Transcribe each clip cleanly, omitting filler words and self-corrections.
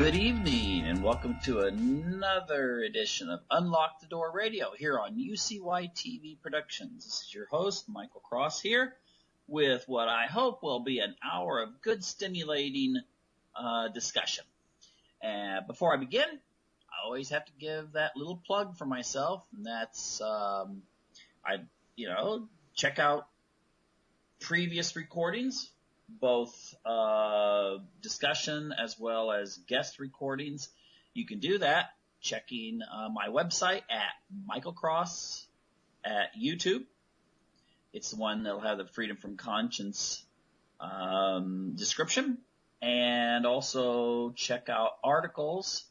Good evening, and welcome to another edition of Unlock the Door Radio here on UCY TV Productions. This is your host, Michael Cross, here with what I hope will be an hour of good, stimulating discussion. And before I begin, I always have to give that little plug for myself, and that's check out previous recordings, both discussion as well as guest recordings. You can do that checking my website at Michael Cross at YouTube. It's the one that'll have the Freedom from Conscience description. And also check out articles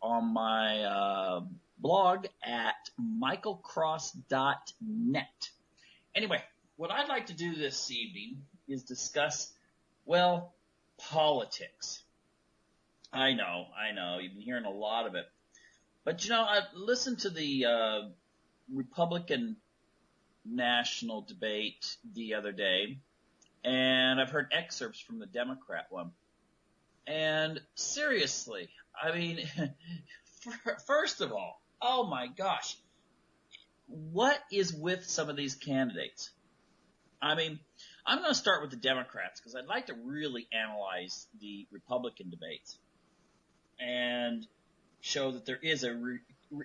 on my blog at michaelcross.net. Anyway, what I'd like to do this evening is discuss, well, politics. I know, you've been hearing a lot of it. But, I listened to the Republican national debate the other day, and I've heard excerpts from the Democrat one. And seriously, first of all, oh my gosh, what is with some of these candidates? I'm going to start with the Democrats because I'd like to really analyze the Republican debates and show that there is a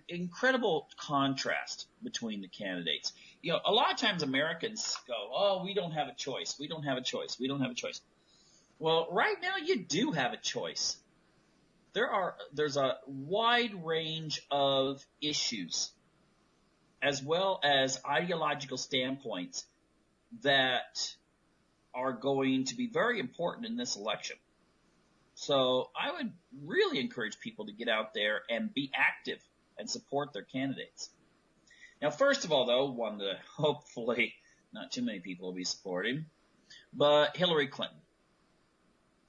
incredible contrast between the candidates. A lot of times Americans go, oh, we don't have a choice. We don't have a choice. We don't have a choice. Well, right now you do have a choice. There's a wide range of issues as well as ideological standpoints that are going to be very important in this election. So I would really encourage people to get out there and be active and support their candidates. Now, first of all, though, one that hopefully not too many people will be supporting, but Hillary Clinton.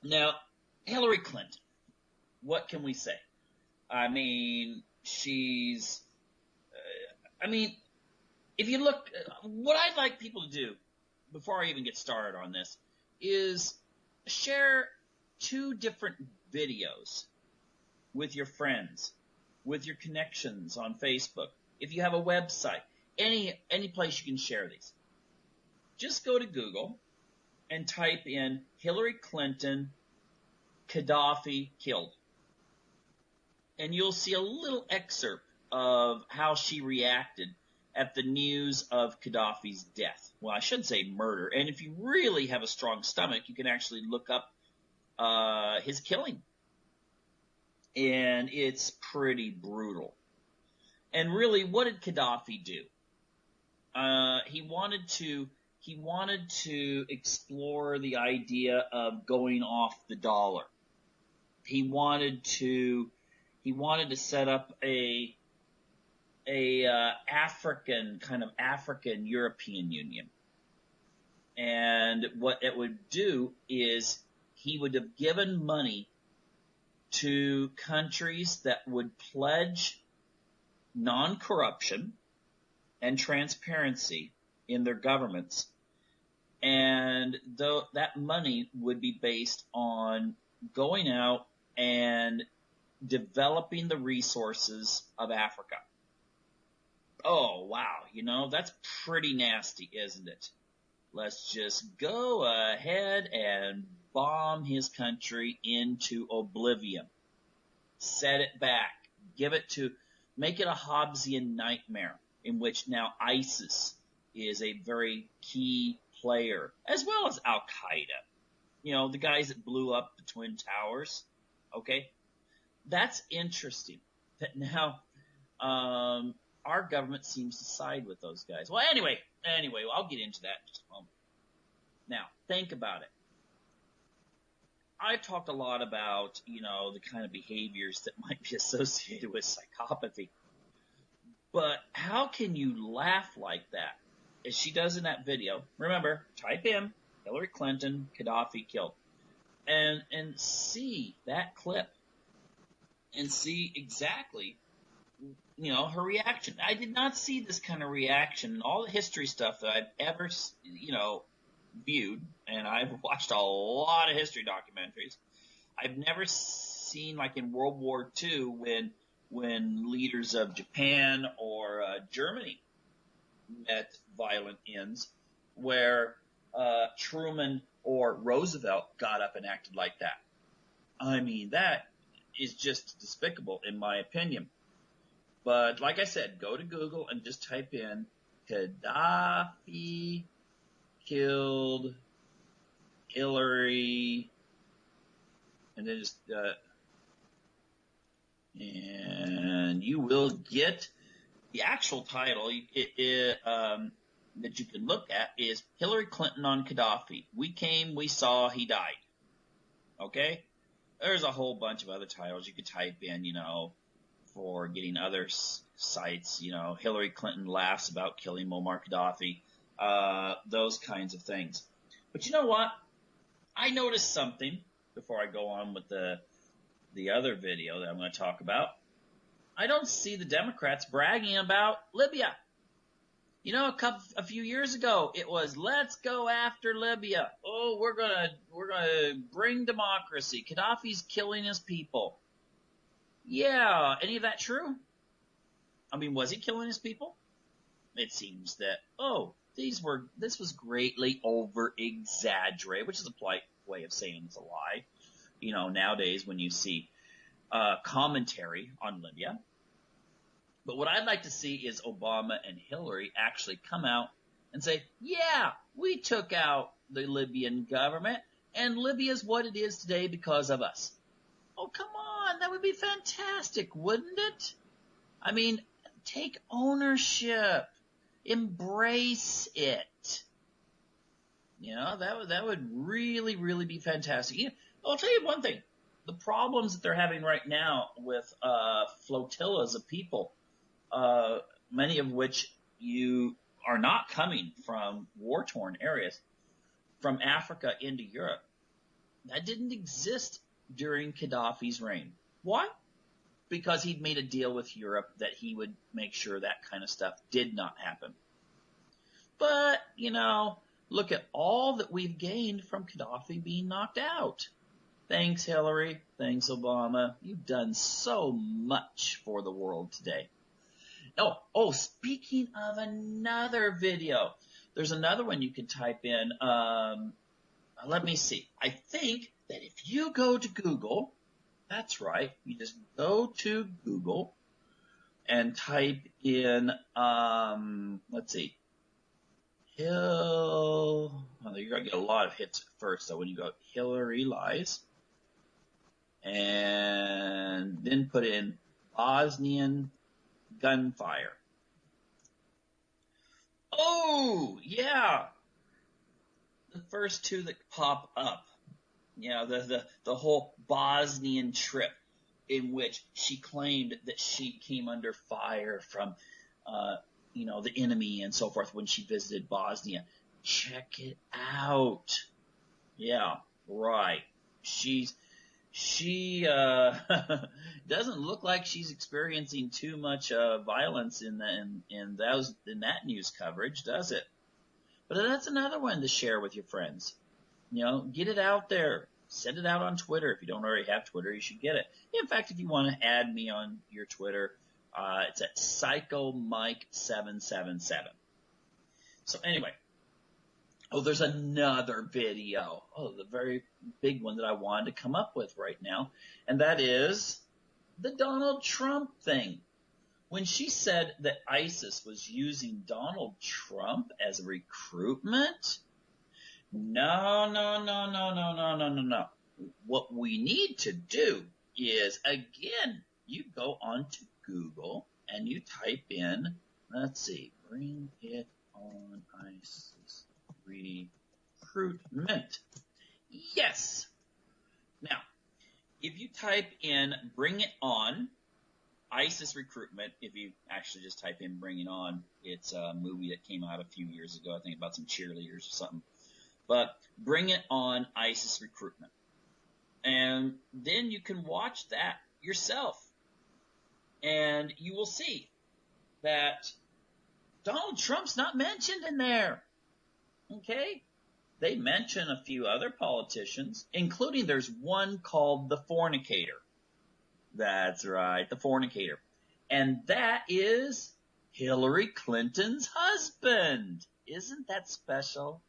Now, Hillary Clinton, what can we say? If you look, what I'd like people to do before I even get started on this is share 2 different videos with your friends, with your connections on Facebook. If you have a website, any place you can share these. Just go to Google and type in Hillary Clinton, Gaddafi killed. And you'll see a little excerpt of how she reacted at the news of Gaddafi's death. Well, I should say murder. And if you really have a strong stomach, you can actually look up his killing. And it's pretty brutal. And really, what did Gaddafi do? He wanted to explore the idea of going off the dollar. He wanted to set up a African European Union. And what it would do is he would have given money to countries that would pledge non-corruption and transparency in their governments. And that money would be based on going out and developing the resources of Africa. Oh, wow. That's pretty nasty, isn't it? Let's just go ahead and bomb his country into oblivion. Set it back. Make it a Hobbesian nightmare in which now ISIS is a very key player, as well as Al-Qaeda. The guys that blew up the Twin Towers. Okay? That's interesting that now our government seems to side with those guys. Well, anyway, I'll get into that in just a moment. Now, think about it. I've talked a lot about, the kind of behaviors that might be associated with psychopathy. But how can you laugh like that? As she does in that video. Remember, type in Hillary Clinton, Gaddafi killed. And see that clip. And see exactly, her reaction. I did not see this kind of reaction in all the history stuff that I've ever, viewed, and I've watched a lot of history documentaries. I've never seen like in World War II when leaders of Japan or Germany met violent ends, where Truman or Roosevelt got up and acted like that. I mean, that is just despicable in my opinion. But like I said, go to Google and just type in Gaddafi killed Hillary, and then just and you will get the actual title that you can look at is Hillary Clinton on Gaddafi. We came, we saw, he died. Okay? There's a whole bunch of other titles you could type in, for getting other sites, Hillary Clinton laughs about killing Muammar Gaddafi, those kinds of things. But you know what? I noticed something before I go on with the other video that I'm going to talk about. I don't see the Democrats bragging about Libya. A few years ago, it was, let's go after Libya. Oh, we're gonna bring democracy. Gaddafi's killing his people. Yeah, any of that true? I mean, was he killing his people? It seems that, this was greatly over-exaggerated, which is a polite way of saying it's a lie. Nowadays when you see commentary on Libya. But what I'd like to see is Obama and Hillary actually come out and say, yeah, we took out the Libyan government, and Libya's what it is today because of us. Oh, come on. That would be fantastic, wouldn't it? I mean, take ownership. Embrace it. That would really, really be fantastic. I'll tell you one thing. The problems that they're having right now with flotillas of people, many of which you are not coming from war-torn areas, from Africa into Europe, that didn't exist during Gaddafi's reign. Why? Because he'd made a deal with Europe that he would make sure that kind of stuff did not happen. But, look at all that we've gained from Gaddafi being knocked out. Thanks, Hillary. Thanks, Obama. You've done so much for the world today. Speaking of another video, there's another one you can type in. Let me see. I think that if you go to Google, that's right, you just go to Google and type in, let's see, you're going to get a lot of hits first, so when you go Hillary lies, and then put in Bosnian gunfire. Oh, yeah. The first two that pop up. The whole Bosnian trip in which she claimed that she came under fire from, the enemy and so forth when she visited Bosnia. Check it out. Yeah, right. She doesn't look like she's experiencing too much violence in that news coverage, does it? But that's another one to share with your friends. Get it out there. Send it out on Twitter. If you don't already have Twitter, you should get it. In fact, if you want to add me on your Twitter, it's at PsychoMike777. So anyway. Oh, there's another video. Oh, the very big one that I wanted to come up with right now. And that is the Donald Trump thing. When she said that ISIS was using Donald Trump as a recruitment, no. What we need to do is, again, you go onto Google and you type in, let's see, bring it on ISIS recruitment. Yes. Now, if you type in bring it on ISIS recruitment, if you actually just type in bring it on, it's a movie that came out a few years ago, I think about some cheerleaders or something. But bring it on ISIS recruitment. And then you can watch that yourself. And you will see that Donald Trump's not mentioned in there. Okay? They mention a few other politicians, including there's one called the Fornicator. That's right, the fornicator. And that is Hillary Clinton's husband. Isn't that special?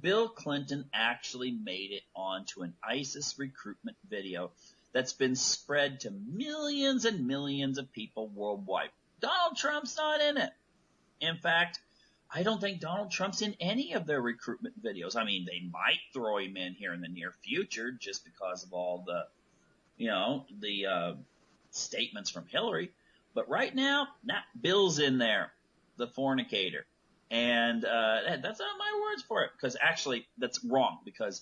Bill Clinton actually made it onto an ISIS recruitment video that's been spread to millions and millions of people worldwide. Donald Trump's not in it. In fact, I don't think Donald Trump's in any of their recruitment videos. I mean, they might throw him in here in the near future just because of all the, statements from Hillary. But right now, Bill's in there, the fornicator. And that's not my words for it, because actually that's wrong, because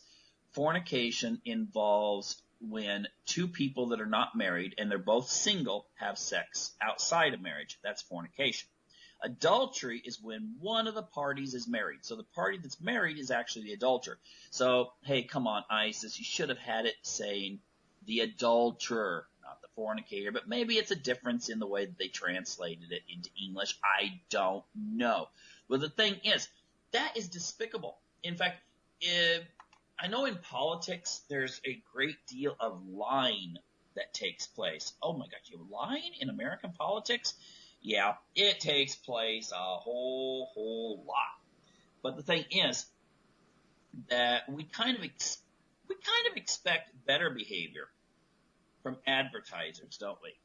fornication involves when two people that are not married and they're both single have sex outside of marriage. That's fornication. Adultery is when one of the parties is married. So the party that's married is actually the adulterer. So, hey, come on, ISIS, you should have had it saying the adulterer, not the fornicator, but maybe it's a difference in the way that they translated it into English. I don't know. But the thing is, that is despicable. In fact, I know in politics there's a great deal of lying that takes place. Oh my gosh, you lying in American politics? Yeah, it takes place a whole lot. But the thing is that we kind of expect better behavior from advertisers, don't we?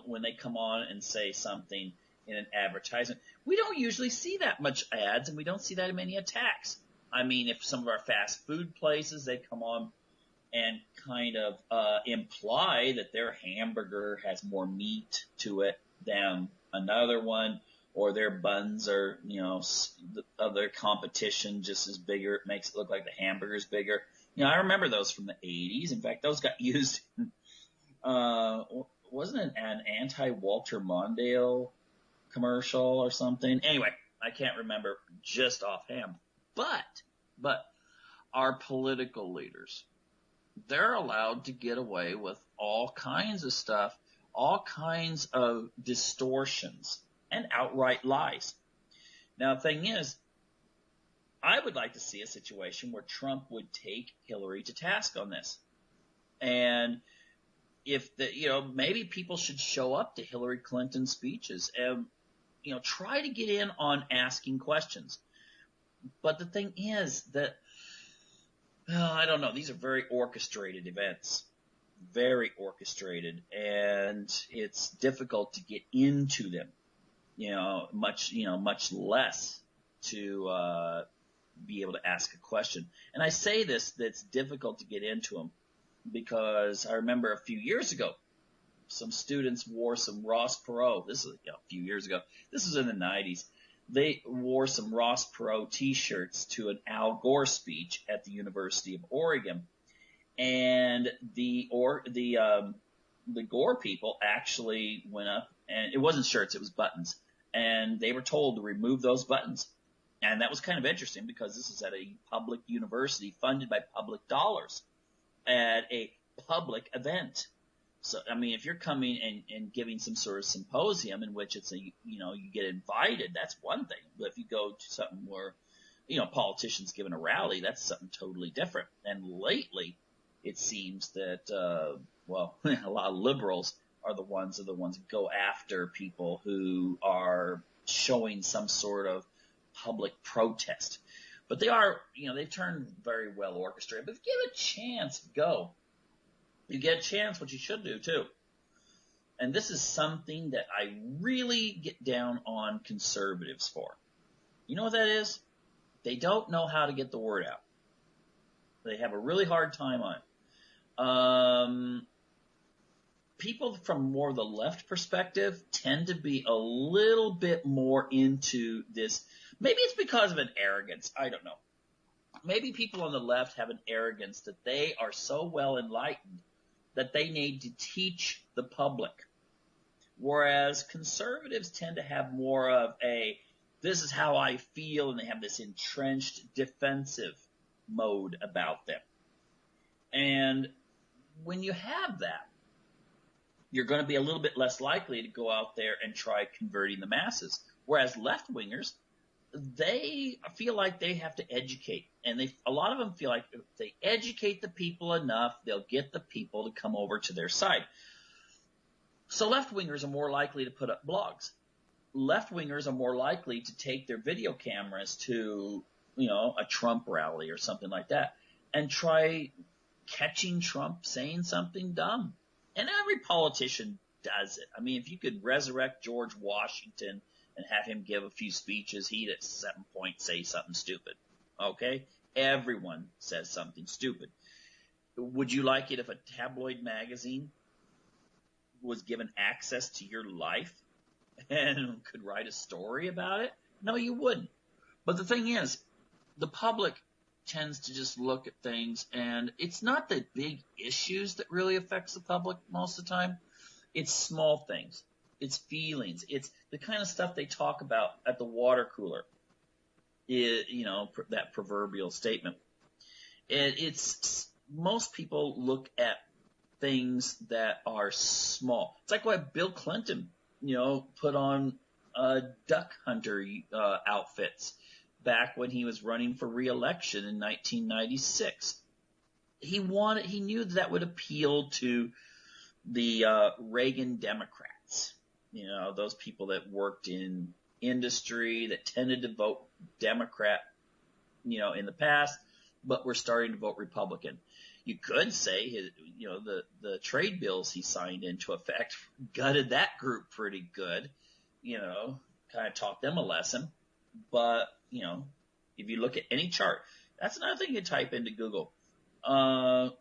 When they come on and say something in an advertisement, we don't usually see that much ads, and we don't see that many attacks. I mean, if some of our fast food places, they come on and kind of imply that their hamburger has more meat to it than another one, or their buns are, of their competition just as bigger. It makes it look like the hamburger's bigger. I remember those from the 80s. In fact, those got used in, wasn't it an anti-Walter Mondale commercial or something? Anyway, I can't remember just offhand. But our political leaders, they're allowed to get away with all kinds of stuff, all kinds of distortions and outright lies. Now, the thing is, I would like to see a situation where Trump would take Hillary to task on this. And if maybe people should show up to Hillary Clinton speeches and, try to get in on asking questions. But the thing is that, I don't know, these are very orchestrated events, very orchestrated, and it's difficult to get into them, much less to be able to ask a question. And I say this, that's difficult to get into them, because I remember a few years ago, some students wore some Ross Perot. This is a few years ago. This was in the 90s. They wore some Ross Perot T-shirts to an Al Gore speech at the University of Oregon, and the Gore people actually went up, and it wasn't shirts, it was buttons, and they were told to remove those buttons. And that was kind of interesting, because this is at a public university funded by public dollars at a public event. So, I mean, if you're coming and giving some sort of symposium in which it's you get invited, that's one thing. But if you go to something where, politicians giving a rally, that's something totally different. And lately, it seems that, a lot of liberals are the ones who go after people who are showing some sort of public protest. But they are, they've turned very well orchestrated. But if you give a chance, go. You get a chance, what you should do, too. And this is something that I really get down on conservatives for. You know what that is? They don't know how to get the word out. They have a really hard time on it. People from more the left perspective tend to be a little bit more into this. Maybe it's because of an arrogance. I don't know. Maybe people on the left have an arrogance that they are so well enlightened that they need to teach the public. Whereas conservatives tend to have more of a, this is how I feel, and they have this entrenched defensive mode about them. And when you have that, you're going to be a little bit less likely to go out there and try converting the masses. Whereas left-wingers, they feel like they have to educate, and a lot of them feel like if they educate the people enough, they'll get the people to come over to their side. So left-wingers are more likely to put up blogs. Left-wingers are more likely to take their video cameras to, a Trump rally or something like that and try catching Trump saying something dumb. And every politician does it. I mean, if you could resurrect George Washington and have him give a few speeches, he'd at some point say something stupid. Okay? Everyone says something stupid. Would you like it if a tabloid magazine was given access to your life and could write a story about it? No, you wouldn't. But the thing is, the public tends to just look at things, and it's not the big issues that really affects the public most of the time. It's small things. It's feelings. It's the kind of stuff they talk about at the water cooler. That proverbial statement. It's most people look at things that are small. It's like why Bill Clinton, put on duck hunter outfits back when he was running for re-election in 1996. He knew that would appeal to the Reagan Democrats, those people that worked in industry that tended to vote Democrat, in the past, but were starting to vote Republican. You could say the trade bills he signed into effect gutted that group pretty good, kind of taught them a lesson. But, if you look at any chart, that's another thing you type into Google.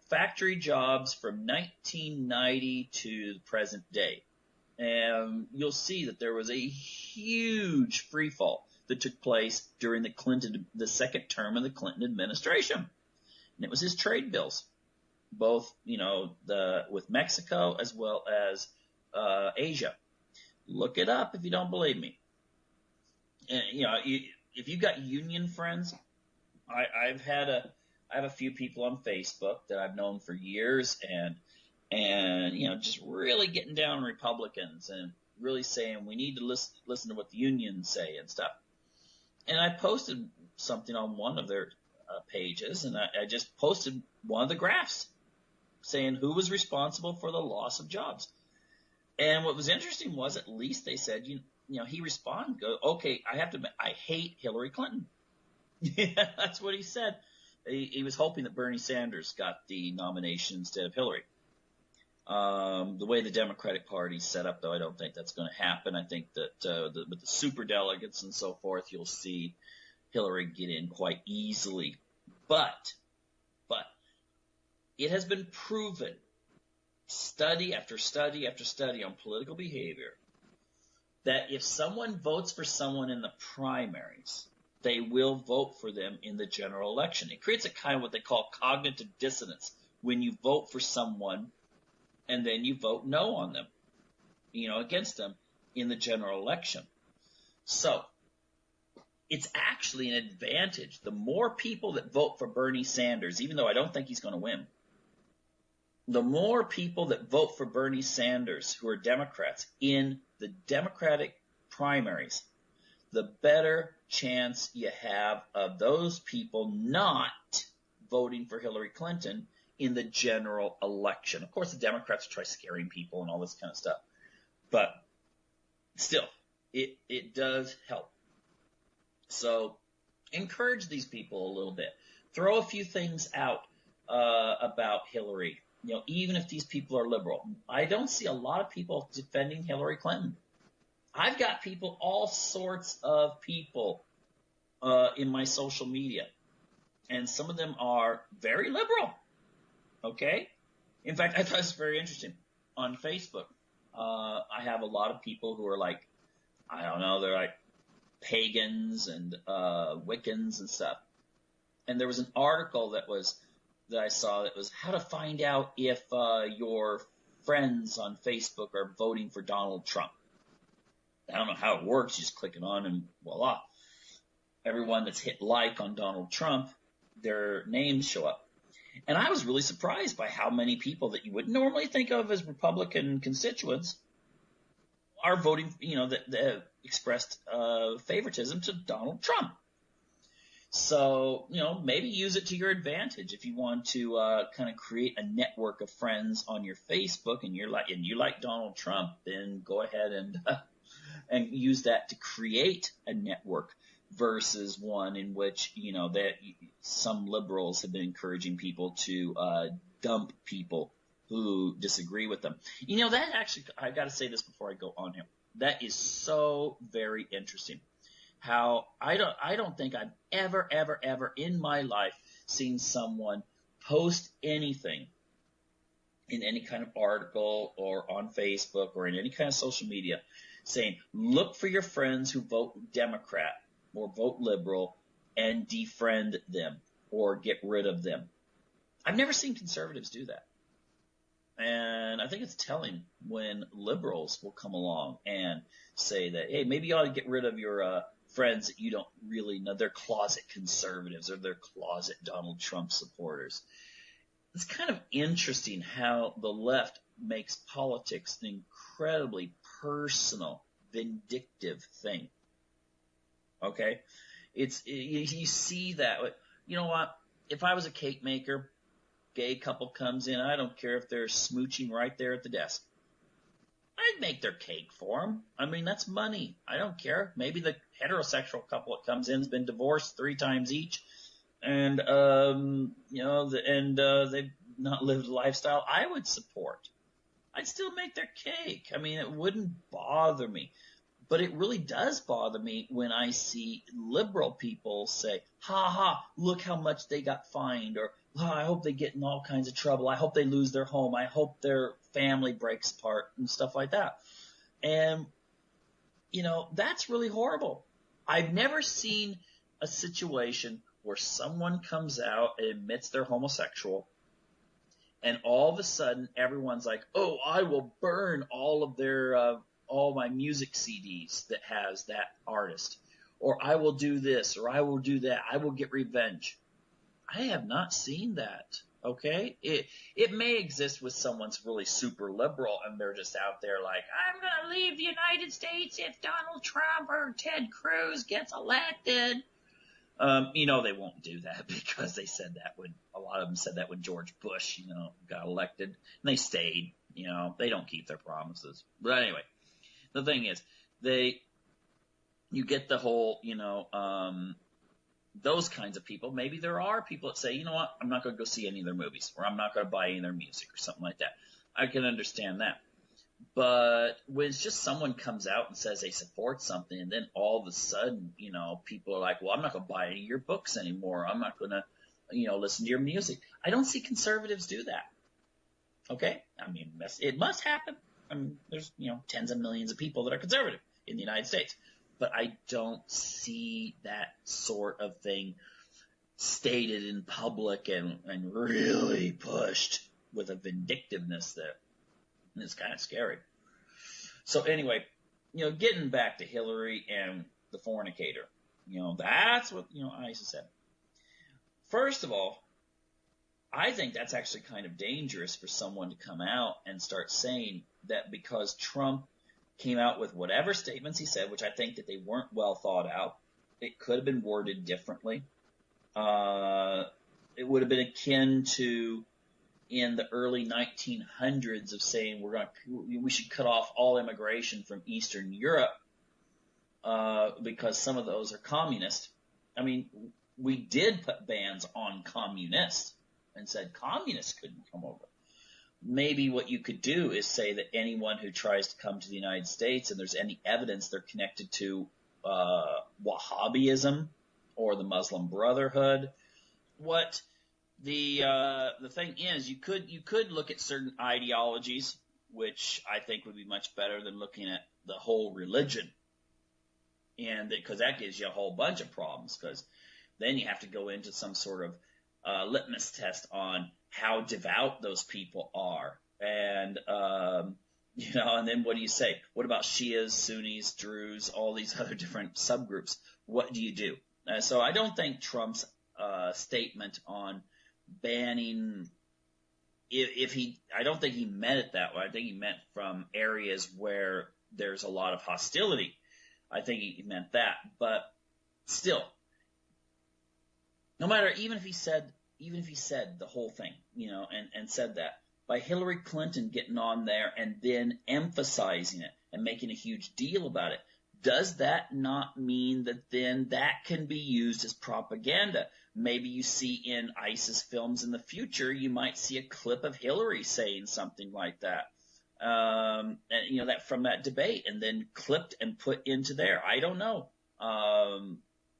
Factory jobs from 1990 to the present day. And you'll see that there was a huge free fall that took place during the second term of the Clinton administration. And it was his trade bills, both, with Mexico as well as Asia. Look it up if you don't believe me. And, if you've got union friends, I have a few people on Facebook that I've known for years, and just really getting down on Republicans and really saying we need to listen to what the unions say and stuff. And I posted something on one of their pages, and I just posted one of the graphs saying who was responsible for the loss of jobs. And what was interesting was at least they said, he responded, okay, I hate Hillary Clinton. Yeah, that's what he said. He was hoping that Bernie Sanders got the nomination instead of Hillary. The way the Democratic Party's set up, though, I don't think that's going to happen. I think that with the superdelegates and so forth, you'll see Hillary get in quite easily. But it has been proven, study after study after study on political behavior, that if someone votes for someone in the primaries, they will vote for them in the general election. It creates a kind of what they call cognitive dissonance when you vote for someone and then you vote no on them, against them in the general election. So it's actually an advantage. The more people that vote for Bernie Sanders, even though I don't think he's going to win, the more people that vote for Bernie Sanders who are Democrats in the Democratic primaries, the better chance you have of those people not voting for Hillary Clinton in the general election. Of course, the Democrats try scaring people and all this kind of stuff. But still, it does help. So encourage these people a little bit. Throw a few things out about Hillary. Even if these people are liberal. I don't see a lot of people defending Hillary Clinton. I've got people, all sorts of people in my social media. And some of them are very liberal. Okay? In fact, I thought it was very interesting. On Facebook, I have a lot of people who are like, I don't know, they're like pagans and Wiccans and stuff. And there was an article that I saw that was how to find out if your friends on Facebook are voting for Donald Trump. I don't know how it works. You just click it on and voila. Everyone that's hit like on Donald Trump, their names show up. And I was really surprised by how many people that you would normally think of as Republican constituents are voting, that have expressed favoritism to Donald Trump. So, maybe use it to your advantage if you want to kind of create a network of friends on your Facebook, and you like Donald Trump, then go ahead and use that to create a network versus one in which that some liberals have been encouraging people to dump people who disagree with them. That actually, I got to say this before I go on here. That is so very interesting. How I don't think I've ever in my life seen someone post anything in any kind of article or on Facebook or in any kind of social media saying, look for your friends who vote Democrat or vote liberal and defriend them or get rid of them. I've never seen conservatives do that. And I think it's telling when liberals will come along and say that, hey, maybe you ought to get rid of your friends that you don't really know. They're closet conservatives or they're closet Donald Trump supporters. It's kind of interesting how the left makes politics an incredibly personal, vindictive thing. Okay? You see that. You know what? If I was a cake maker, gay couple comes in, I don't care if they're smooching right there at the desk. I'd make their cake for them. I mean, that's money. I don't care. Maybe the heterosexual couple that comes in has been divorced 3 times each, and they've not lived a lifestyle I would support. I'd still make their cake. I mean, it wouldn't bother me. But it really does bother me when I see liberal people say, ha ha, look how much they got fined, or oh, I hope they get in all kinds of trouble. I hope they lose their home. I hope their family breaks apart and stuff like that. And, that's really horrible. I've never seen a situation where someone comes out and admits they're homosexual, and all of a sudden everyone's like, oh, I will burn all of their all my music CDs that has that artist, or I will do this, or I will do that. I will get revenge. I have not seen that. Okay. It may exist with someone's really super liberal and they're just out there like, I'm going to leave the United States if Donald Trump or Ted Cruz gets elected. They won't do that because they said that a lot of them said that when George Bush, got elected, and they stayed. They don't keep their promises. But anyway, the thing is, you get the whole, those kinds of people. Maybe there are people that say, you know what, I'm not going to go see any of their movies, or I'm not going to buy any of their music, or something like that. I can understand that. But when it's just someone comes out and says they support something, and then all of a sudden, people are like, well, I'm not going to buy any of your books anymore. I'm not going to, listen to your music. I don't see conservatives do that. Okay? I mean, it must happen. I mean, there's, tens of millions of people that are conservative in the United States. But I don't see that sort of thing stated in public and really pushed with a vindictiveness that is kind of scary. So anyway, getting back to Hillary and the fornicator, that's what, ISIS said. First of all, I think that's actually kind of dangerous for someone to come out and start saying that because Trump came out with whatever statements he said, which I think that they weren't well thought out. It could have been worded differently. It would have been akin to in the early 1900s of saying we should cut off all immigration from Eastern Europe because some of those are communist. I mean, we did put bans on communists and said communists couldn't come over. Maybe what you could do is say that anyone who tries to come to the United States and there's any evidence they're connected to Wahhabism or the Muslim Brotherhood, what the thing is, you could look at certain ideologies, which I think would be much better than looking at the whole religion, and because that gives you a whole bunch of problems, because then you have to go into some sort of litmus test on how devout those people are. And, and then what do you say? What about Shias, Sunnis, Druze, all these other different subgroups? What do you do? So I don't think Trump's statement on banning, I don't think he meant it that way. I think he meant from areas where there's a lot of hostility. I think he meant that, but still, no matter, even if he said the whole thing, and said that, by Hillary Clinton getting on there and then emphasizing it and making a huge deal about it, does that not mean that then that can be used as propaganda? Maybe you see in ISIS films in the future, you might see a clip of Hillary saying something like that. And that from that debate, and then clipped and put into there. I don't know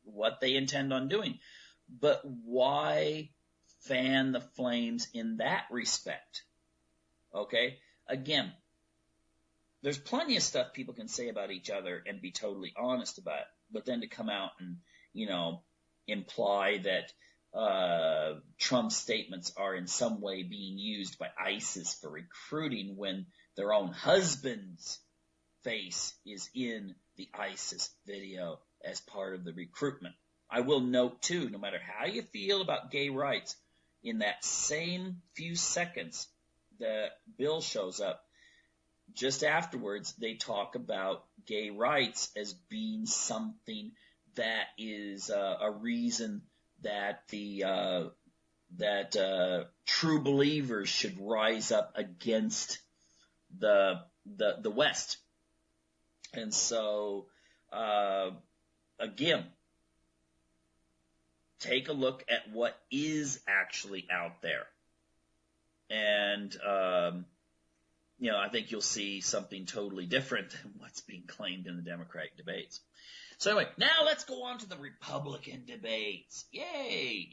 what they intend on doing, but why fan the flames in that respect? Okay, again, there's plenty of stuff people can say about each other and be totally honest about it, but then to come out and imply that Trump's statements are in some way being used by ISIS for recruiting when their own husband's face is in the ISIS video as part of the recruitment. I will note, too, no matter how you feel about gay rights, in that same few seconds that Bill shows up, just afterwards, they talk about gay rights as being something that is a reason that true believers should rise up against the West. And so, again, take a look at what is actually out there. And, I think you'll see something totally different than what's being claimed in the Democratic debates. So anyway, now let's go on to the Republican debates. Yay,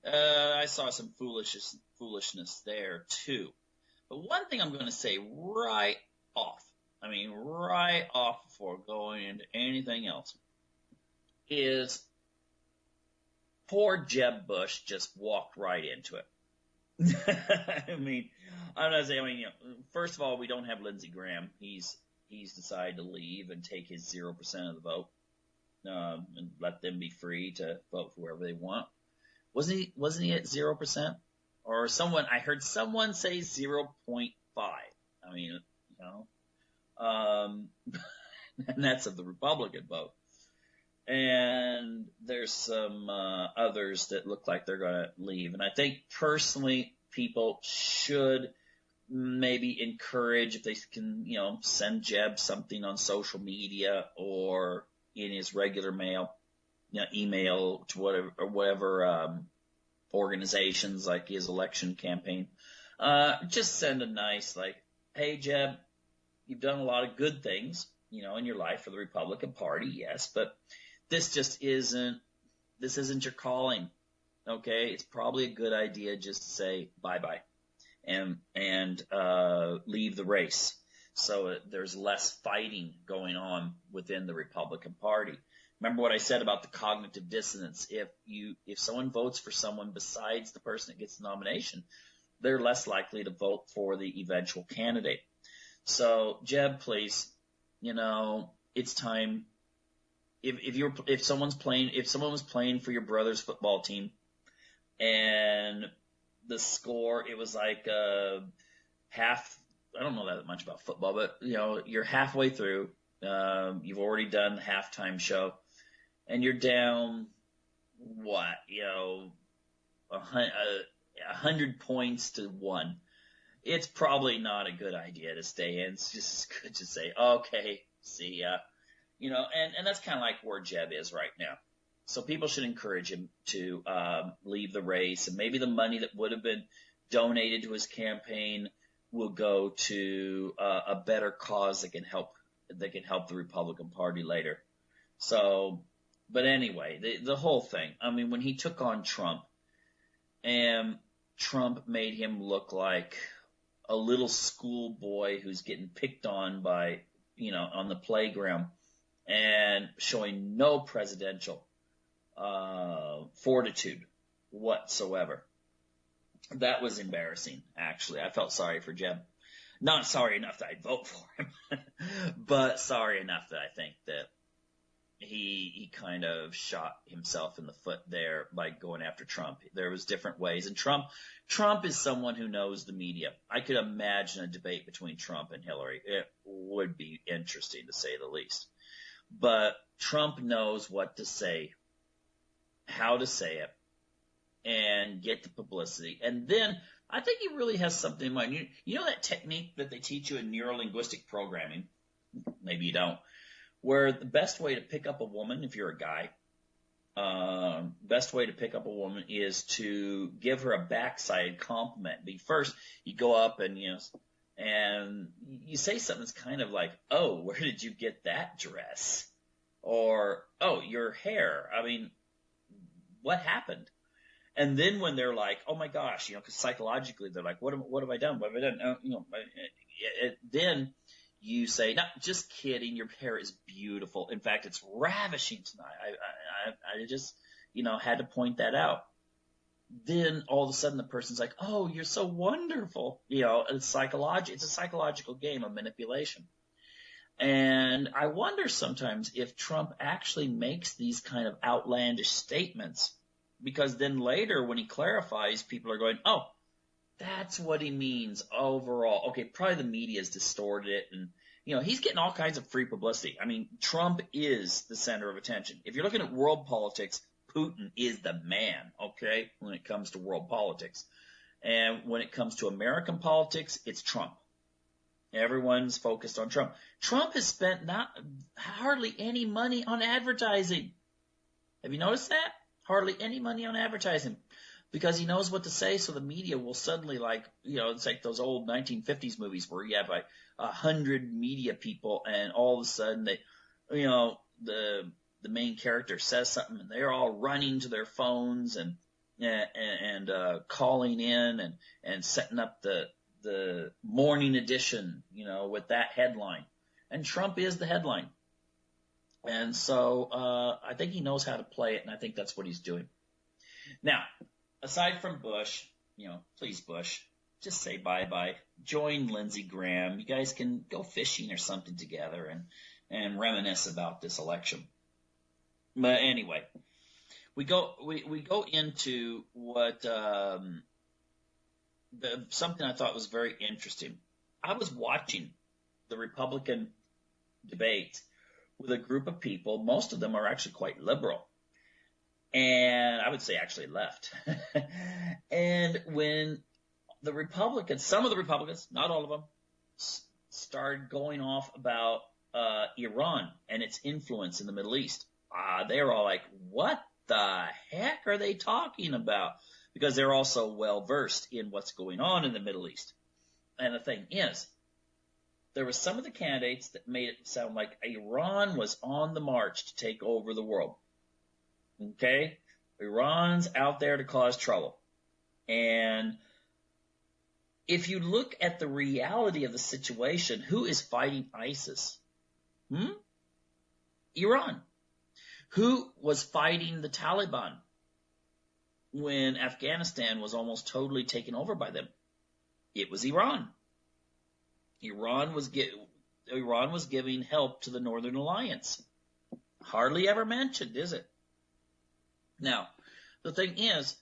I saw some foolishness there too. But one thing I'm going to say right off before going into anything else, is poor Jeb Bush just walked right into it. First of all, we don't have Lindsey Graham. He's decided to leave and take his 0% of the vote, and let them be free to vote for whoever they want. Wasn't he at 0%? Or I heard someone say 0.5. And that's of the Republican vote. And there's some others that look like they're going to leave. And I think personally, people should maybe encourage, if they can, send Jeb something on social media or in his regular mail, email to whatever organizations like his election campaign. Just send a nice, hey, Jeb, you've done a lot of good things, in your life for the Republican Party, yes, but this isn't your calling. Okay, it's probably a good idea just to say bye-bye and leave the race, so there's less fighting going on within the Republican Party. Remember what I said about the cognitive dissonance. If someone votes for someone besides the person that gets the nomination, they're less likely to vote for the eventual candidate. So, Jeb, please, it's time. If someone was playing for your brother's football team, and the score, it was like half. I don't know that much about football, but you're halfway through. You've already done the halftime show, and you're down 100 points to 1. It's probably not a good idea to stay in. It's just good to say, okay, see ya. And that's kind of like where Jeb is right now. So people should encourage him to leave the race, and maybe the money that would have been donated to his campaign will go to a better cause that can help the Republican Party later. So, but anyway, the whole thing. When he took on Trump, and Trump made him look like a little schoolboy who's getting picked on by, on the playground, and showing no presidential fortitude whatsoever. That was embarrassing, actually. I felt sorry for Jeb. Not sorry enough that I'd vote for him, but sorry enough that I think that he kind of shot himself in the foot there by going after Trump. There was different ways. And Trump is someone who knows the media. I could imagine a debate between Trump and Hillary. would be interesting to say the least. But Trump knows what to say, how to say it, and get the publicity. And then I think he really has something in mind. You know that technique that they teach you in neuro-linguistic programming? Maybe you don't. Where the best way to pick up a woman, if you're a guy, best way to pick up a woman is to give her a backside compliment. First, you go up and you say something that's kind of like, "Oh, where did you get that dress?" Or, "Oh, your hair. I mean, what happened?" And then when they're like, "Oh my gosh," because psychologically they're like, "What have I done? What have I done?" Then you say, "No, just kidding. Your hair is beautiful. In fact, it's ravishing tonight. I just, had to point that out." Then all of a sudden the person's like, "Oh, you're so wonderful." It's a psychological game of manipulation. And I wonder sometimes if Trump actually makes these kind of outlandish statements, because then later when he clarifies, people are going, "Oh, that's what he means overall." Okay, probably the media's distorted it, and he's getting all kinds of free publicity. I mean, Trump is the center of attention. If you're looking at world politics, Putin is the man, okay, when it comes to world politics. And when it comes to American politics, it's Trump. Everyone's focused on Trump. Trump has spent hardly any money on advertising. Have you noticed that? Hardly any money on advertising. Because he knows what to say, so the media will suddenly it's like those old 1950s movies where you have like 100 media people, and all of a sudden the main character says something, and they're all running to their phones and calling in and setting up the morning edition, with that headline. And Trump is the headline. And so I think he knows how to play it, and I think that's what he's doing. Now, aside from Bush, please, Bush, just say bye-bye. Join Lindsey Graham. You guys can go fishing or something together and reminisce about this election. But anyway, we go into what something I thought was very interesting. I was watching the Republican debate with a group of people. Most of them are actually quite liberal. And I would say actually left. And when some of the Republicans, not all of them, started going off about Iran and its influence in the Middle East, they were all like, "What the heck are they talking about?" Because they're also well versed in what's going on in the Middle East. And the thing is, there were some of the candidates that made it sound like Iran was on the march to take over the world. Okay? Iran's out there to cause trouble. And if you look at the reality of the situation, who is fighting ISIS? Iran. Who was fighting the Taliban when Afghanistan was almost totally taken over by them? It was Iran. Iran was giving help to the Northern Alliance. Hardly ever mentioned, is it? Now, the thing is,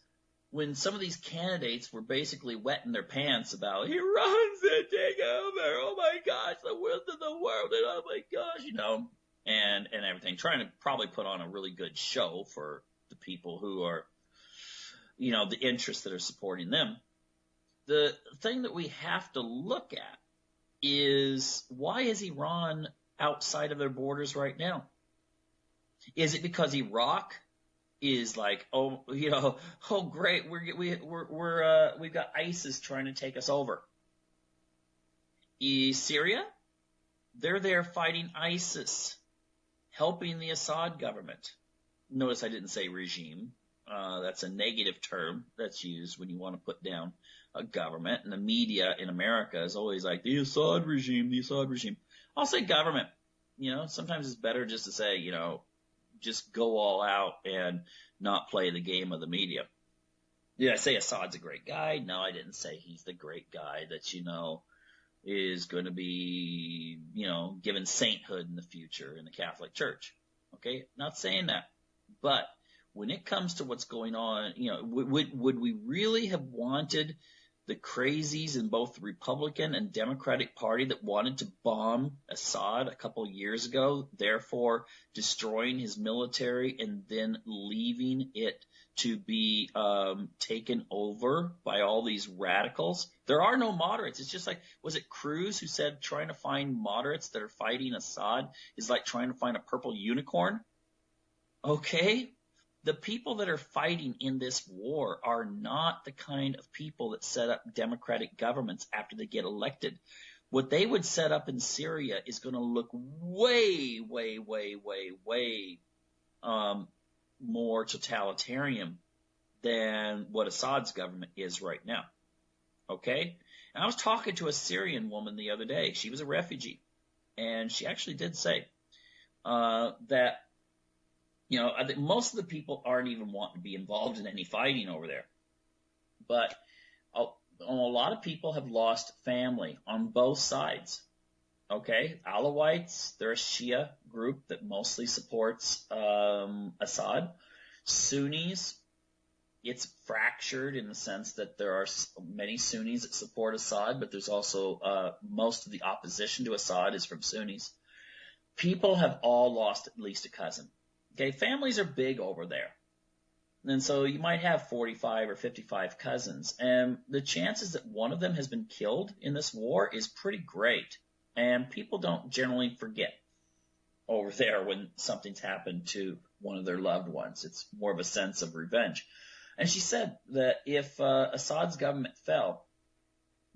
when some of these candidates were basically wetting their pants about Iran's to take over, oh my gosh, the world of the world, and oh my gosh, and everything, trying to probably put on a really good show for the people who are, the interests that are supporting them. The thing that we have to look at is, why is Iran outside of their borders right now? Is it because Iraq is like, oh great, we've got ISIS trying to take us over? Syria, they're there fighting ISIS, helping the Assad government. Notice I didn't say regime. That's a negative term that's used when you want to put down a government, and the media in America is always like, the Assad regime. I'll say government. Sometimes it's better just to say, just go all out and not play the game of the media. Did I say Assad's a great guy? No, I didn't say he's the great guy that, is going to be, given sainthood in the future in the Catholic Church. Okay? Not saying that. But when it comes to what's going on, would we really have wanted the crazies in both the Republican and Democratic Party that wanted to bomb Assad a couple of years ago, therefore destroying his military and then leaving it to be taken over by all these radicals. There are no moderates. It's just like, was it Cruz who said trying to find moderates that are fighting Assad is like trying to find a purple unicorn? Okay? The people that are fighting in this war are not the kind of people that set up democratic governments after they get elected. What they would set up in Syria is going to look way, way, way, way, way more totalitarian than what Assad's government is right now. Okay? And I was talking to a Syrian woman the other day. She was a refugee. And she actually did say that, I think most of the people aren't even wanting to be involved in any fighting over there. But a lot of people have lost family on both sides. Okay? Alawites, they're a Shia group that mostly supports Assad. Sunnis, it's fractured in the sense that there are many Sunnis that support Assad, but there's also most of the opposition to Assad is from Sunnis. People have all lost at least a cousin. Okay, families are big over there. And so you might have 45 or 55 cousins. And the chances that one of them has been killed in this war is pretty great. And people don't generally forget over there when something's happened to one of their loved ones. It's more of a sense of revenge. And she said that if Assad's government fell,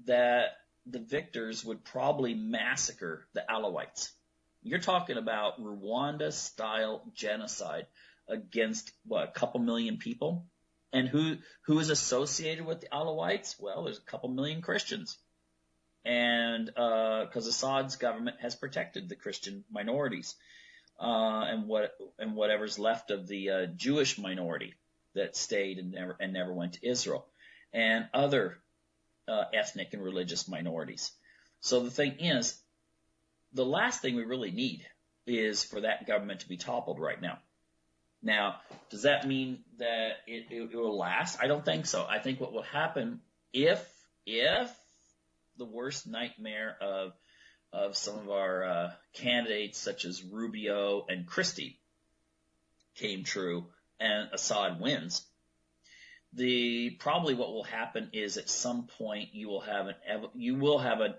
that the victors would probably massacre the Alawites. You're talking about Rwanda-style genocide against, a couple million people? And who is associated with the Alawites? Well, there's a couple million Christians. And because Assad's government has protected the Christian minorities and whatever's left of the Jewish minority that stayed and never went to Israel, and other ethnic and religious minorities. So the thing is, the last thing we really need is for that government to be toppled right now. Now, does that mean that it will last? I don't think so. I think what will happen if the worst nightmare of some of our candidates, such as Rubio and Christie, came true and Assad wins, probably what will happen is at some point you will have an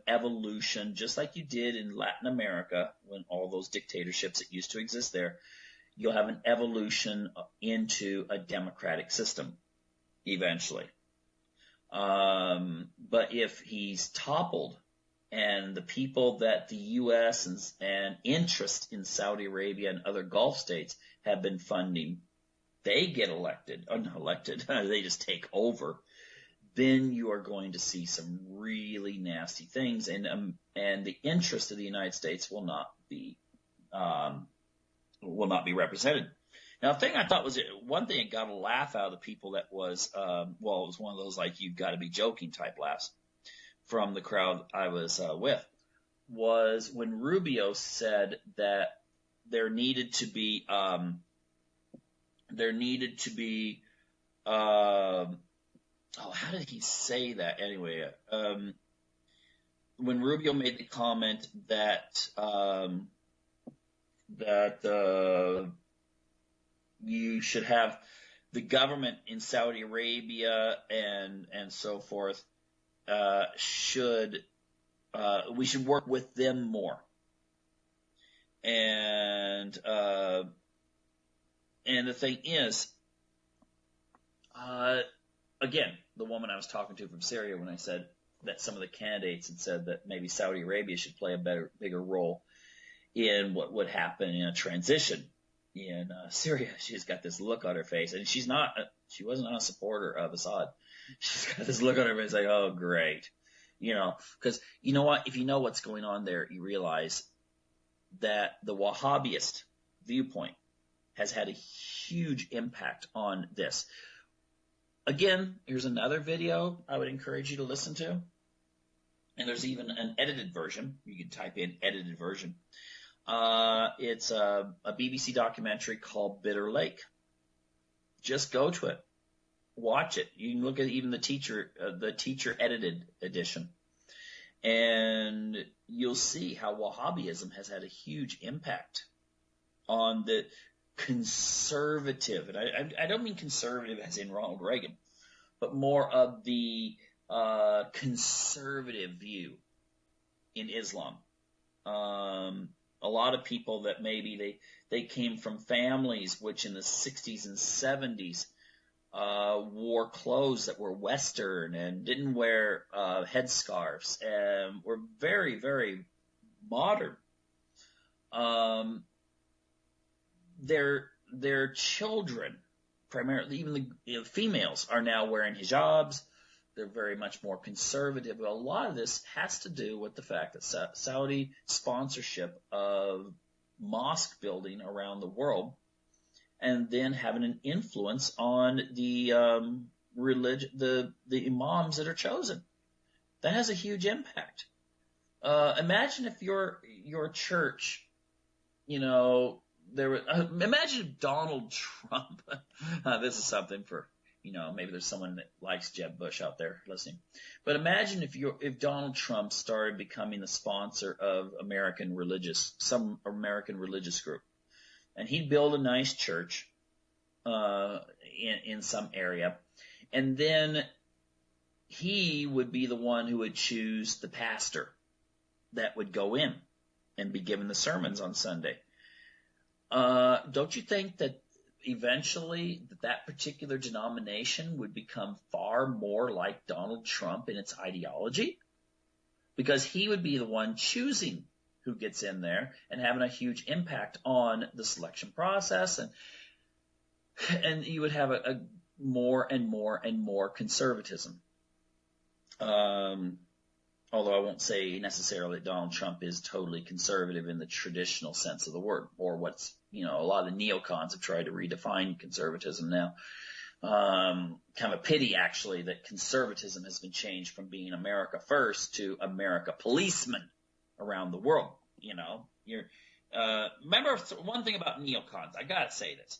evolution, just like you did in Latin America when all those dictatorships that used to exist there. You'll have an evolution into a democratic system eventually. But if he's toppled and the people that the U.S. and interest in Saudi Arabia and other Gulf states have been funding, they get elected, or not elected, they just take over, then you are going to see some really nasty things, and the interest of the United States will not be represented. Now, the thing I thought was one thing that got a laugh out of the people that was, it was one of those like you got to be joking type laughs from the crowd I was with, was when Rubio said that there needed to be how did he say that anyway? When Rubio made the comment that you should have the government in Saudi Arabia and so forth we should work with them more. And the thing is, again, the woman I was talking to from Syria, when I said that some of the candidates had said that maybe Saudi Arabia should play a bigger role in what would happen in a transition in Syria, she's got this look on her face, and she wasn't a supporter of Assad. She's got this look on her face like, oh, great. Because you know what? If you know what's going on there, you realize that the Wahhabist viewpoint has had a huge impact on this. Again, here's another video I would encourage you to listen to. And there's even an edited version. You can type in edited version. It's a BBC documentary called Bitter Lake. Just go to it. Watch it. You can look at even the teacher edited edition, and you'll see how Wahhabism has had a huge impact on the conservative, and I don't mean conservative as in Ronald Reagan, but more of the conservative view in Islam. A lot of people that maybe they came from families which in the 60s and 70s wore clothes that were Western and didn't wear headscarves and were very, very modern. Their children, primarily even the females, are now wearing hijabs. They're very much more conservative. But a lot of this has to do with the fact that Saudi sponsorship of mosque building around the world, and then having an influence on the the imams that are chosen. That has a huge impact. Imagine if your church, imagine if Donald Trump, this is something for, maybe there's someone that likes Jeb Bush out there listening, but imagine if Donald Trump started becoming the sponsor of some American religious group, and he'd build a nice church, in some area, and then he would be the one who would choose the pastor that would go in and be given the sermons on Sunday. Don't you think that eventually that particular denomination would become far more like Donald Trump in its ideology? Because he would be the one choosing who gets in there and having a huge impact on the selection process, and you would have a more and more and more conservatism. Although I won't say necessarily that Donald Trump is totally conservative in the traditional sense of the word, or what's, a lot of the neocons have tried to redefine conservatism now. Kind of a pity, actually, that conservatism has been changed from being America first to America policeman around the world. Remember one thing about neocons, I gotta say this.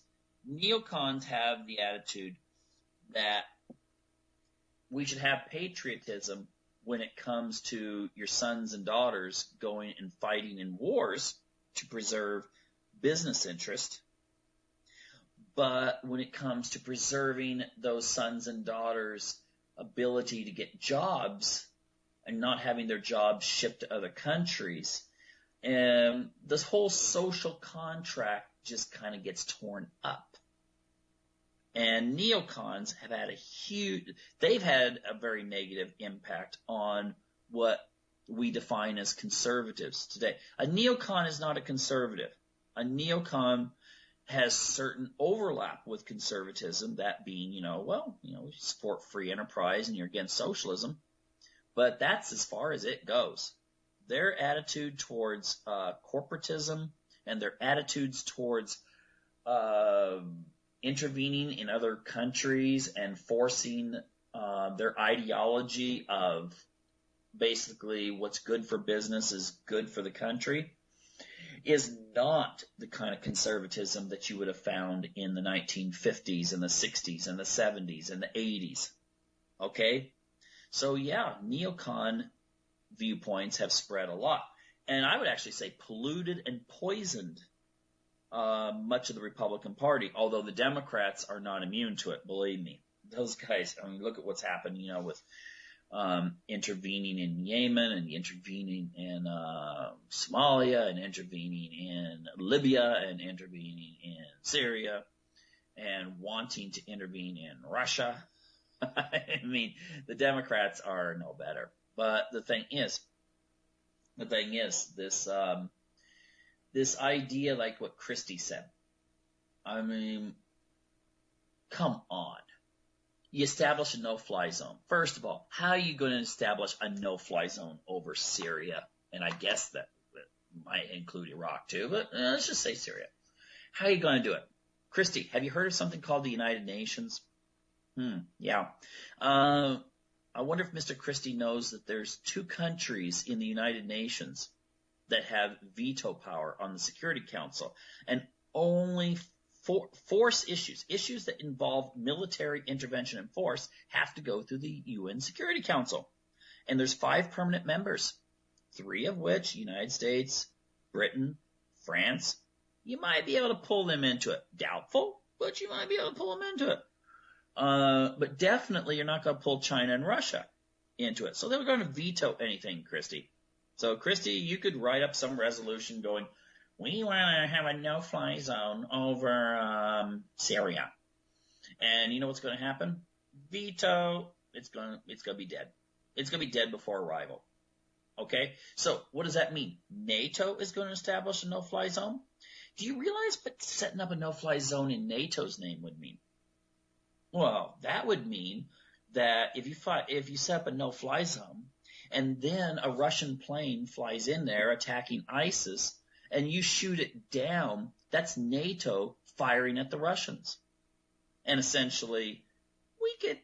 Neocons have the attitude that we should have patriotism when it comes to your sons and daughters going and fighting in wars to preserve business interest. But when it comes to preserving those sons and daughters' ability to get jobs and not having their jobs shipped to other countries, and this whole social contract just kind of gets torn up. And neocons have had they've had a very negative impact on what we define as conservatives today. A neocon is not a conservative. A neocon has certain overlap with conservatism, that being, you support free enterprise and you're against socialism. But that's as far as it goes. Their attitude towards corporatism and their attitudes towards intervening in other countries and forcing their ideology of basically what's good for business is good for the country is not the kind of conservatism that you would have found in the 1950s and the 60s and the 70s and the 80s. Okay? So yeah, neocon viewpoints have spread a lot. And I would actually say polluted and poisoned much of the Republican Party, although the Democrats are not immune to it, believe me. Those guys, look at what's happened, with intervening in Yemen and intervening in Somalia and intervening in Libya and intervening in Syria and wanting to intervene in Russia. The Democrats are no better. But the thing is, this idea, like what Christie said, come on. You establish a no-fly zone. First of all, how are you going to establish a no-fly zone over Syria? And I guess that might include Iraq too, but let's just say Syria. How are you going to do it? Christie, have you heard of something called the United Nations? Yeah. I wonder if Mr. Christie knows that there's 2 countries in the United Nations that have veto power on the Security Council, and only force issues that involve military intervention and force have to go through the UN Security Council. And there's 5 permanent members, 3 of which, United States, Britain, France. You might be able to pull them into it. Doubtful, but you might be able to pull them into it. But definitely you're not going to pull China and Russia into it. So they were going to veto anything, Christy. So, Christy, you could write up some resolution going, we want to have a no-fly zone over Syria. And you know what's going to happen? Veto. It's going to be dead. It's going to be dead before arrival. Okay? So what does that mean? NATO is going to establish a no-fly zone? Do you realize what setting up a no-fly zone in NATO's name would mean? Well, that would mean that if you set up a no-fly zone and then a Russian plane flies in there attacking ISIS and you shoot it down, that's NATO firing at the Russians. And essentially, we get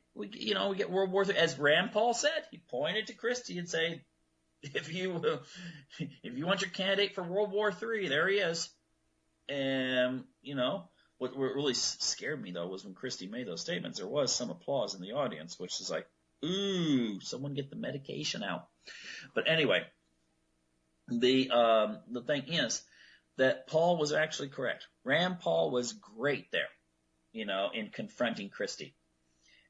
World War III. As Rand Paul said, he pointed to Christie and said, if you want your candidate for World War III, there he is. And, what really scared me, though, was when Christie made those statements, there was some applause in the audience, which is like, ooh, someone get the medication out. But anyway, the thing is that Paul was actually correct. Rand Paul was great there, in confronting Christie.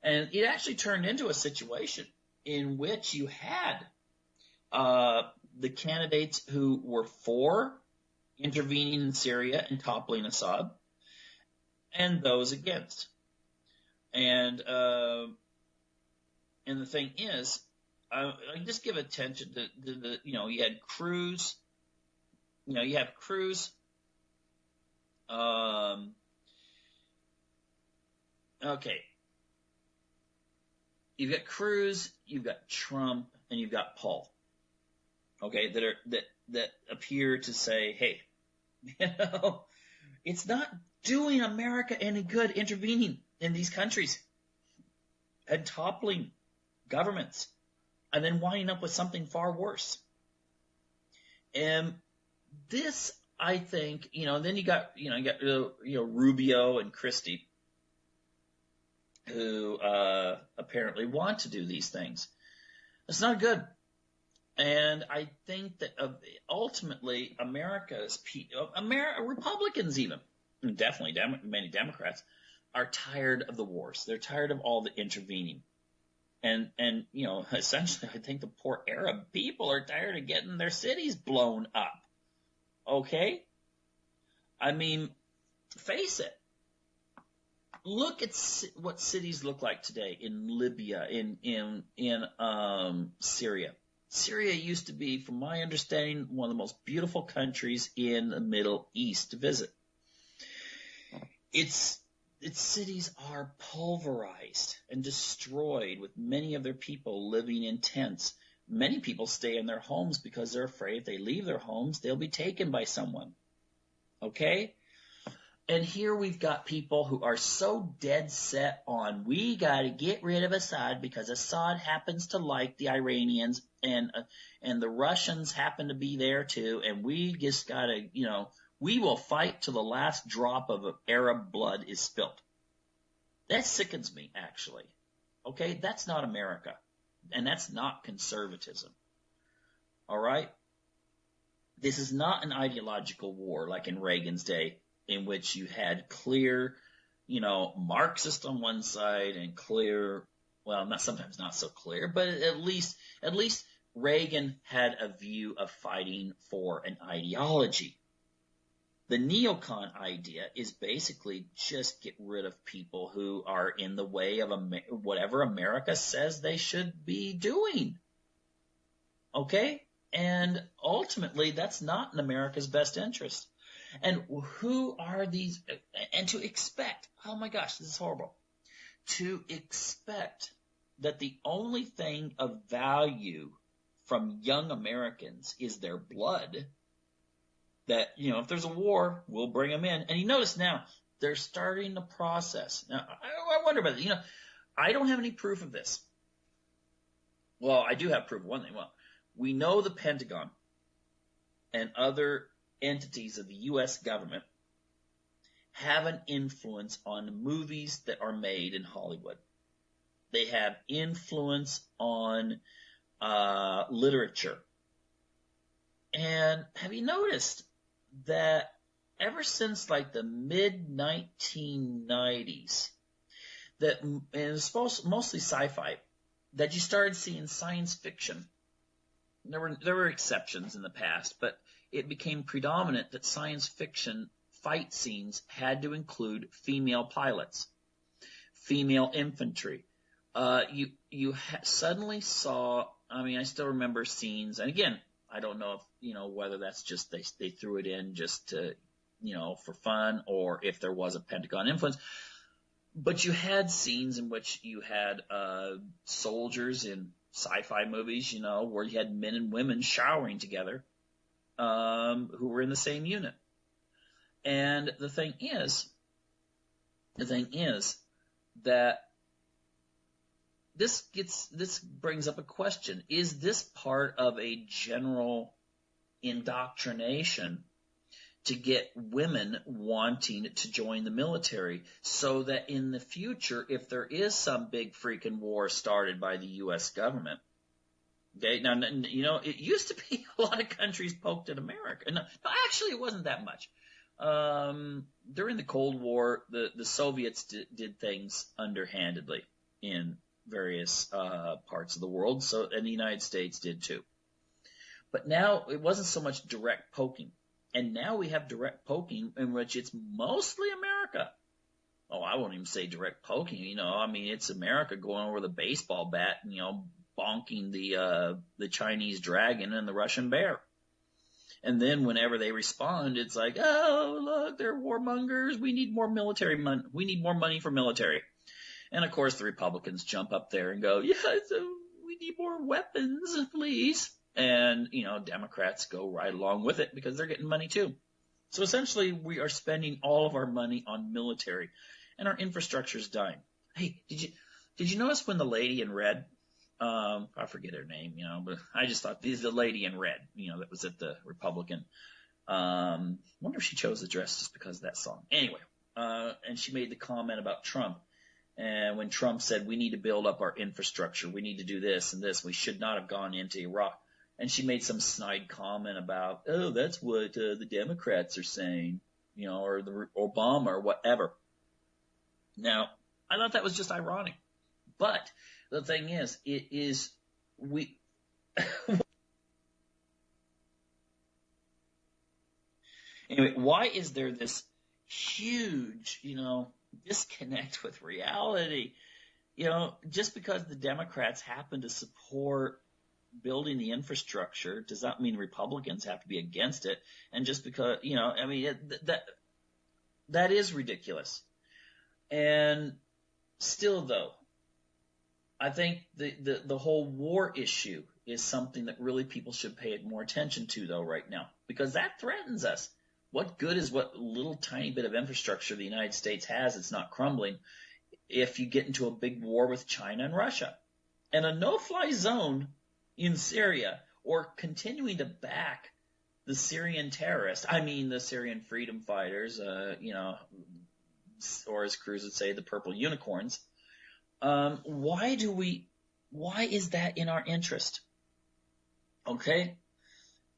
And it actually turned into a situation in which you had the candidates who were for intervening in Syria and toppling Assad, and those against. And the thing is, I just give attention to the you had Cruz, you have Cruz. Okay. You've got Cruz, you've got Trump, and you've got Paul. Okay, that appear to say, hey, it's not doing America any good intervening in these countries and toppling governments and then winding up with something far worse. And this, I think, then you got Rubio and Christie, who apparently want to do these things. It's not good. And I think that ultimately Republicans even, and definitely many Democrats, are tired of the wars. They're tired of all the intervening. And essentially I think the poor Arab people are tired of getting their cities blown up. Okay? I mean, face it. Look at what cities look like today in Libya, in Syria. Syria used to be, from my understanding, one of the most beautiful countries in the Middle East to visit. Its cities are pulverized and destroyed, with many of their people living in tents. Many people stay in their homes because they're afraid if they leave their homes, they'll be taken by someone. Okay? And here we've got people who are so dead set on, we got to get rid of Assad because Assad happens to like the Iranians and the Russians happen to be there too, and we just got to, we will fight till the last drop of Arab blood is spilt. That sickens me, actually. Okay? That's not America. And that's not conservatism. All right? This is not an ideological war like in Reagan's day, in which you had clear, Marxist on one side and clear, well, sometimes not so clear, but at least Reagan had a view of fighting for an ideology. The neocon idea is basically just get rid of people who are in the way of whatever America says they should be doing. Okay? And ultimately, that's not in America's best interest. And who are these? And to expect, oh my gosh, this is horrible. To expect that the only thing of value from young Americans is their blood, that, if there's a war, we'll bring them in. And you notice now, they're starting the process. Now, I wonder about it. I don't have any proof of this. Well, I do have proof of one thing. Well, we know the Pentagon and other entities of the U.S. government have an influence on movies that are made in Hollywood. They have influence on literature. And have you noticed that ever since like the mid 1990s, that, and it's mostly sci-fi, that you started seeing science fiction. There were exceptions in the past, but it became predominant that science fiction fight scenes had to include female pilots, female infantry. You suddenly saw, I mean, I still remember scenes, and again, I don't know if, whether that's just they threw it in just to, for fun, or if there was a Pentagon influence. But you had scenes in which you had soldiers in sci-fi movies, where you had men and women showering together, who were in the same unit. And the thing is that this brings up a question. Is this part of a general indoctrination to get women wanting to join the military, so that in the future, if there is some big freaking war started by the U.S. government, okay, now, it used to be a lot of countries poked at America. No, actually, it wasn't that much. During the Cold War, the Soviets did things underhandedly in various parts of the world, and the United States did too. But now it wasn't so much direct poking. And now we have direct poking in which it's mostly America. Oh, I won't even say direct poking, it's America going over the baseball bat and, bonking the Chinese dragon and the Russian bear. And then whenever they respond, it's like, oh, look, they're warmongers. We need more military money. We need more money for military. And of course the Republicans jump up there and go, yeah, so we need more weapons, please. And, Democrats go right along with it because they're getting money too. So essentially we are spending all of our money on military, and our infrastructure is dying. Hey, did you notice when the lady in red, I forget her name, but I just thought this is the lady in red, that was at the Republican. Wonder if she chose the dress just because of that song. Anyway, and she made the comment about Trump. And when Trump said, we need to build up our infrastructure, we need to do this and this, we should not have gone into Iraq. And she made some snide comment about, oh, that's what the Democrats are saying, or the Obama or whatever. Now, I thought that was just ironic. But the thing is, anyway, why is there this huge, disconnect with reality? Just because the Democrats happen to support building the infrastructure does not mean Republicans have to be against it. And just because, that is ridiculous. And still, though, I think the whole war issue is something that really people should pay more attention to, though, right now, because that threatens us. What good is what little tiny bit of infrastructure the United States has? It's not crumbling if you get into a big war with China and Russia. And a no-fly zone in Syria, or continuing to back the Syrian terrorists, the Syrian freedom fighters, or as Cruz would say, the purple unicorns. Why is that in our interest? Okay?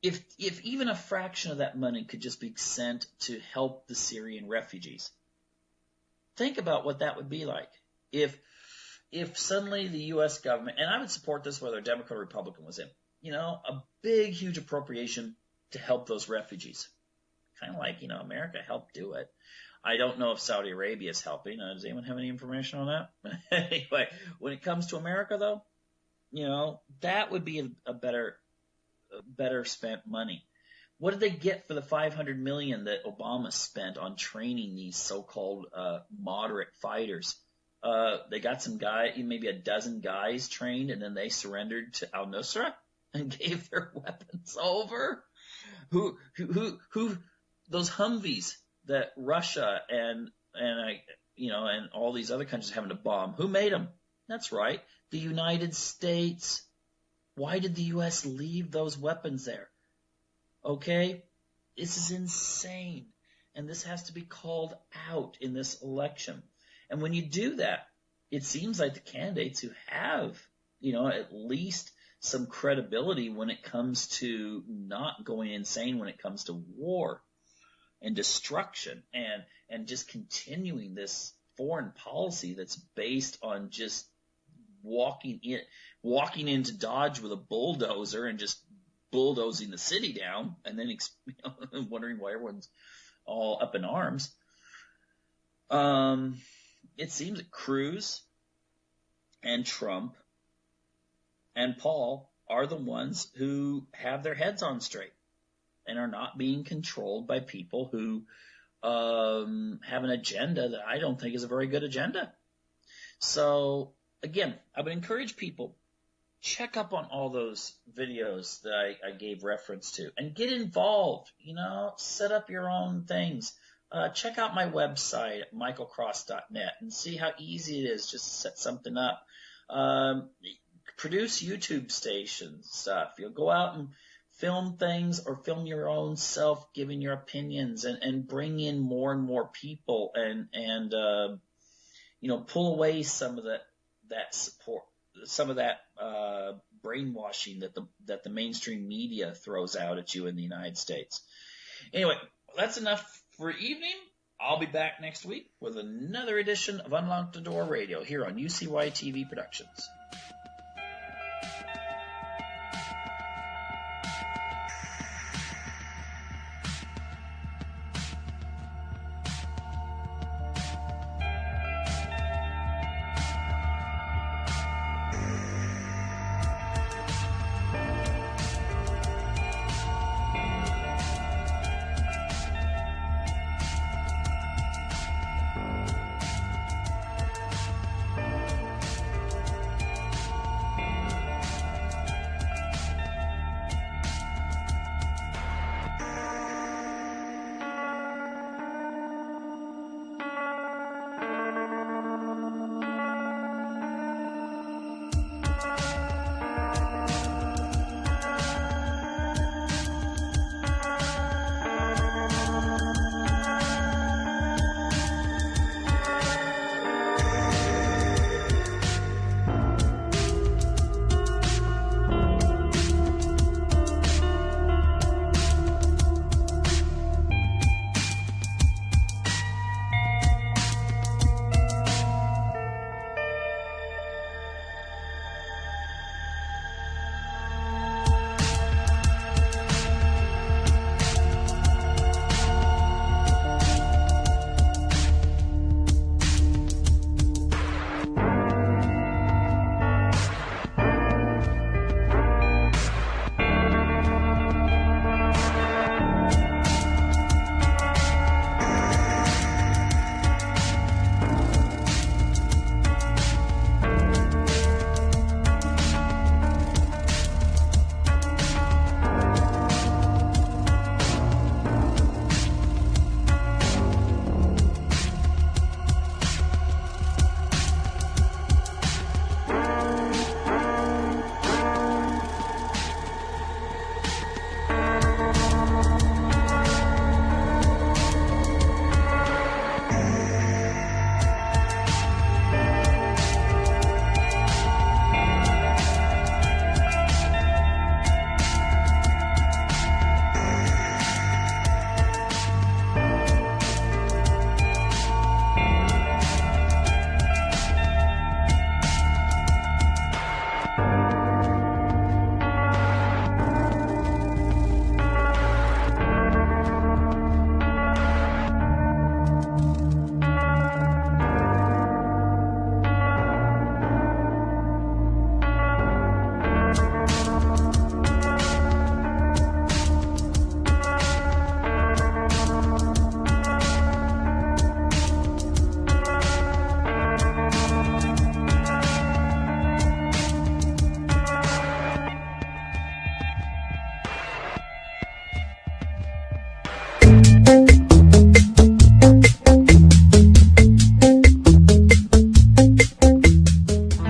If even a fraction of that money could just be sent to help the Syrian refugees, think about what that would be like. If suddenly the U.S. government, and I would support this whether Democrat or Republican was in, a big, huge appropriation to help those refugees. Kind of like, America helped do it. I don't know if Saudi Arabia is helping. Does anyone have any information on that? Anyway, when it comes to America, though, that would be a better spent money. What did they get for the $500 million that Obama spent on training these so-called moderate fighters? They got some maybe a dozen guys trained, and then they surrendered to al-Nusra and gave their weapons over. Who those Humvees that Russia and all these other countries are having to bomb? Who made them? That's right, the United States. Why did the U.S. leave those weapons there? Okay, this is insane. and this has to be called out in this election. And when you do that, it seems like the candidates who have, at least some credibility when it comes to not going insane when it comes to war and destruction and just continuing this foreign policy that's based on just walking into Dodge with a bulldozer and just bulldozing the city down, and then wondering why everyone's all up in arms. It seems that Cruz and Trump and Paul are the ones who have their heads on straight and are not being controlled by people who have an agenda that I don't think is a very good agenda. So, again, I would encourage people, check up on all those videos that I gave reference to and get involved, set up your own things. Check out my website at michaelcross.net and see how easy it is just to set something up. Produce YouTube station stuff. You'll go out and film things or film your own self giving your opinions and bring in more and more people and pull away some of that support, some of that brainwashing that the mainstream media throws out at you in the United States. Anyway, that's enough for evening. I'll be back next week with another edition of Unlock the Door Radio here on UCY TV Productions.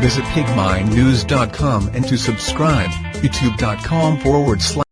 Visit pigminenews.com and to subscribe, youtube.com/